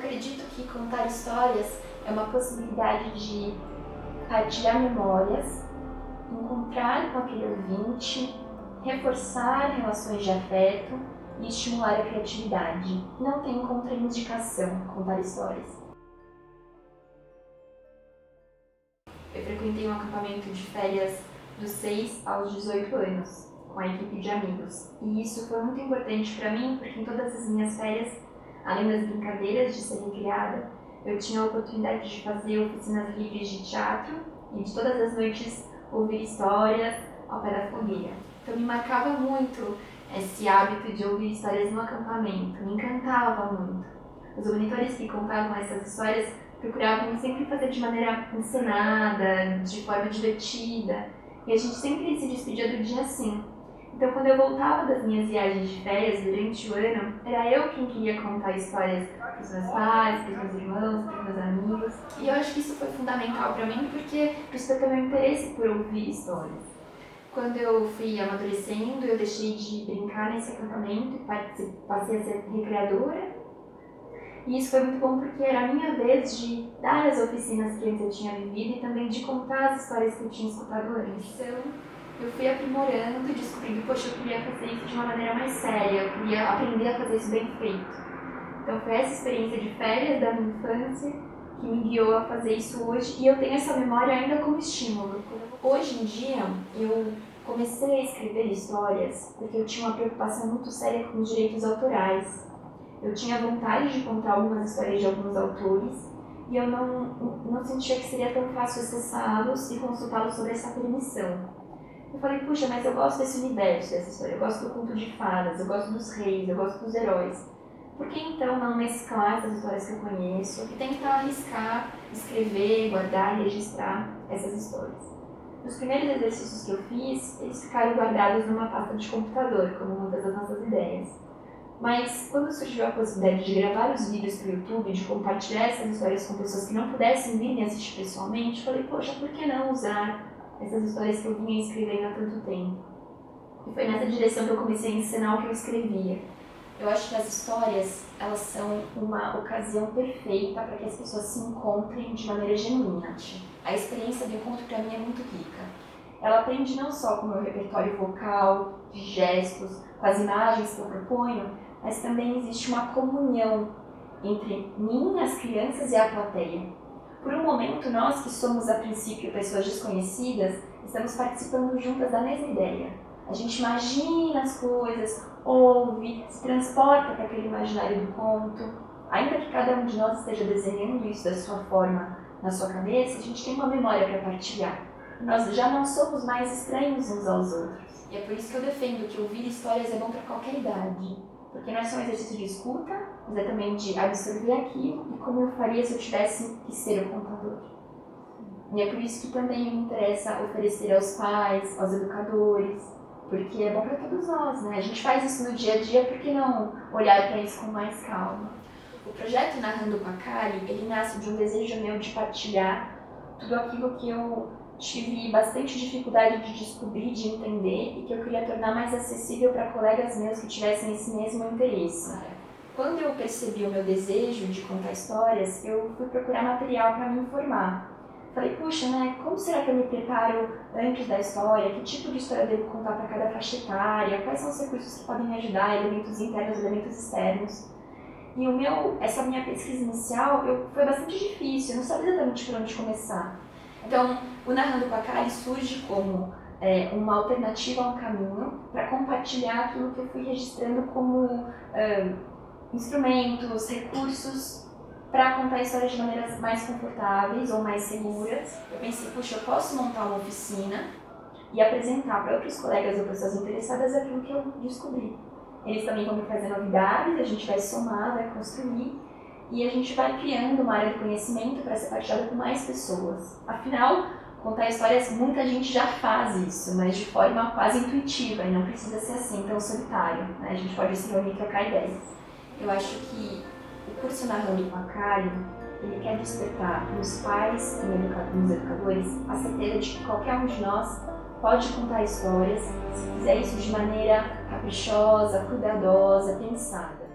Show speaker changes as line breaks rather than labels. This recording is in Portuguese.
acredito que contar histórias é uma possibilidade de partilhar memórias, encontrar com aquele ouvinte, reforçar relações de afeto e estimular a criatividade. Não tem contraindicação contar histórias. Eu frequentei um acampamento de férias dos 6 aos 18 anos, com a equipe de amigos. E isso foi muito importante para mim, porque em todas as minhas férias, além das brincadeiras de ser recriada, eu tinha a oportunidade de fazer oficinas livres de teatro e de todas as noites ouvir histórias ao pé da fogueira. Então me marcava muito esse hábito de ouvir histórias no acampamento, me encantava muito. Os monitores que contavam essas histórias procuravam sempre fazer de maneira encenada, de forma divertida, e a gente sempre se despedia do dia assim. Então, quando eu voltava das minhas viagens de férias durante o ano, era eu quem queria contar histórias para os meus pais, para os meus irmãos, para os meus amigos. E eu acho que isso foi fundamental para mim porque despertou meu interesse por ouvir histórias. Quando eu fui amadurecendo, eu deixei de brincar nesse acampamento e passei a ser recreadora. E isso foi muito bom porque era a minha vez de dar as oficinas que antes eu tinha vivido e também de contar as histórias que eu tinha escutado antes. Então, eu fui aprimorando e descobrindo, poxa, eu queria fazer isso de uma maneira mais séria, eu queria aprender a fazer isso bem feito. Então foi essa experiência de férias da minha infância que me guiou a fazer isso hoje e eu tenho essa memória ainda como estímulo. Hoje em dia, eu comecei a escrever histórias porque eu tinha uma preocupação muito séria com os direitos autorais. Eu tinha vontade de contar algumas histórias de alguns autores e eu não sentia que seria tão fácil acessá-los e consultá-los sobre essa permissão. Eu falei, puxa, mas eu gosto desse universo, dessa história, eu gosto do conto de fadas, eu gosto dos reis, eu gosto dos heróis. Por que então não mesclar essas histórias que eu conheço e tentar arriscar, escrever, guardar e registrar essas histórias? Os primeiros exercícios que eu fiz, eles ficaram guardados numa pasta de computador, como muitas das nossas ideias. Mas quando surgiu a possibilidade de gravar os vídeos para o YouTube, de compartilhar essas histórias com pessoas que não pudessem vir me assistir pessoalmente, eu falei, poxa, por que não usar essas histórias que eu vinha escrevendo há tanto tempo? E foi nessa direção que eu comecei a ensinar o que eu escrevia. Eu acho que as histórias, elas são uma ocasião perfeita para que as pessoas se encontrem de maneira genuína. A experiência do encontro para mim é muito rica. Ela aprende não só com o meu repertório vocal, de gestos, com as imagens que eu proponho, mas também existe uma comunhão entre mim, as crianças e a plateia. Por um momento, nós que somos, a princípio, pessoas desconhecidas, estamos participando juntas da mesma ideia. A gente imagina as coisas, ouve, se transporta para aquele imaginário do conto. Ainda que cada um de nós esteja desenhando isso da sua forma na sua cabeça, a gente tem uma memória para partilhar. Nós já não somos mais estranhos uns aos outros. E é por isso que eu defendo que ouvir histórias é bom para qualquer idade. Porque não é só um exercício de escuta, mas é também de absorver aquilo e como eu faria se eu tivesse que ser o contador. E é por isso que também me interessa oferecer aos pais, aos educadores, porque é bom para todos nós, né? A gente faz isso no dia a dia, por que não olhar para isso com mais calma? O projeto Narrando com a Kali, ele nasce de um desejo meu de partilhar tudo aquilo que eu tive bastante dificuldade de descobrir, de entender e que eu queria tornar mais acessível para colegas meus que tivessem esse mesmo interesse. Quando eu percebi o meu desejo de contar histórias, eu fui procurar material para me informar. Falei, puxa, né, como será que eu me preparo antes da história? Que tipo de história eu devo contar para cada faixa etária? Quais são os recursos que podem me ajudar, elementos internos, elementos externos? E essa minha pesquisa inicial foi bastante difícil, eu não sabia exatamente por onde começar. Então, o Narrando com a Kali surge como uma alternativa a um caminho para compartilhar aquilo que eu fui registrando como instrumentos, recursos para contar histórias de maneiras mais confortáveis ou mais seguras. Eu pensei, puxa, eu posso montar uma oficina e apresentar para outros colegas ou pessoas interessadas aquilo que eu descobri. Eles também vão me trazer novidades, a gente vai somar, vai construir e a gente vai criando uma área de conhecimento para ser partilhada com mais pessoas. Afinal, contar histórias, muita gente já faz isso, mas de forma quase intuitiva e não precisa ser assim tão solitário, né? A gente pode se reunir e trocar ideias. Eu acho que o curso Narrando com a Kali, ele quer despertar nos pais e nos educadores a certeza de que qualquer um de nós pode contar histórias, se fizer isso de maneira caprichosa, cuidadosa, pensada.